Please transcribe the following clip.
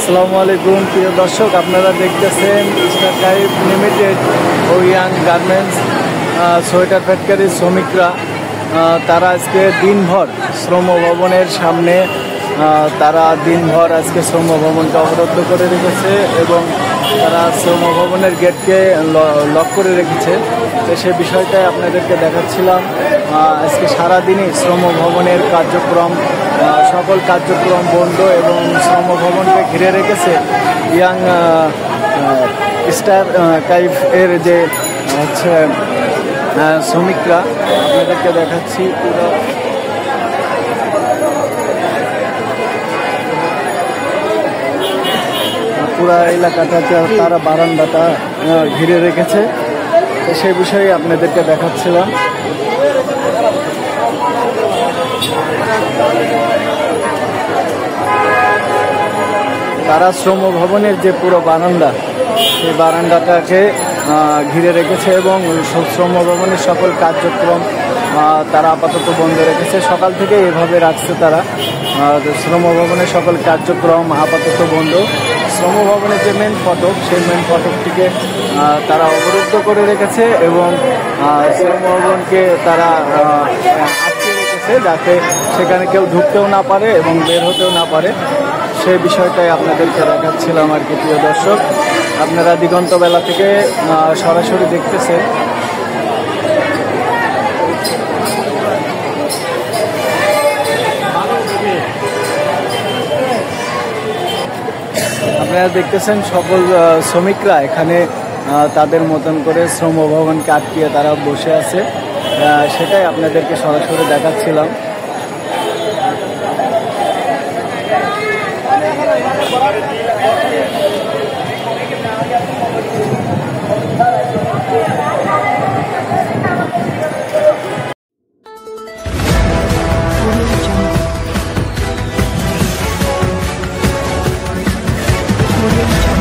আসসালামু আলাইকুম প্রিয় দর্শক, আপনারা দেখতেছেন স্টার টাইপ লিমিটেড ও ইয়াং গার্মেন্টস সোয়েটার ফ্যাক্টরি শ্রমিকরা তারা আজকে দিনভর শ্রম ভবনের সামনে তারা দিনভর আজকে শ্রম ভবনটা অবরুদ্ধ করে রেখেছে এবং তারা শ্রম ভবনের গেটকে লক করে রেখেছে। তো সে বিষয়টাই আপনাদেরকে দেখাচ্ছিলাম। আজকে সারাদিনই শ্রম ভবনের কার্যক্রম সকল কার্যক্রম বন্ধ এবং শ্রম ভবনকে ঘিরে রেখেছে ইয়াং স্টার টাইপ এর যে হচ্ছে শ্রমিকরা। আপনাদেরকে দেখাচ্ছি পুরা এলাকাটা তারা বারান্দাটা ঘিরে রেখেছে। সেই বিষয়ে আপনাদেরকে দেখাচ্ছিলাম। তারা শ্রম ভবনের যে পুরো বারান্দা, সেই বারান্দাটাকে ঘিরে রেখেছে এবং শ্রম ভবনের সকল কার্যক্রম তারা আপাতত বন্ধ রেখেছে। সকাল থেকে এভাবে রাখছে তারা। শ্রম ভবনের সকল কার্যক্রম আপাতত বন্ধ। শ্রম ভবনের যে মেন ফটক, সেই মেন ফটকটিকে তারা অবরুদ্ধ করে রেখেছে এবং শ্রম ভবনকে তারা আটকে রেখেছে যাতে সেখানে কেউ ঢুকতেও না পারে এবং বের হতেও না পারে। সেই বিষয়টাই আপনাদেরকে দেখাচ্ছিলাম আর কি। প্রিয় দর্শক, আপনারা দিগন্ত বেলা থেকে সরাসরি দেখতেছেন। আপনারা দেখতেছেন সকল শ্রমিকরা এখানে তাদের মতন করে শ্রম ভবনকে আটকিয়ে তারা বসে আছে। সেটাই আপনাদেরকে সরাসরি দেখাচ্ছিলাম। Audio Jungle.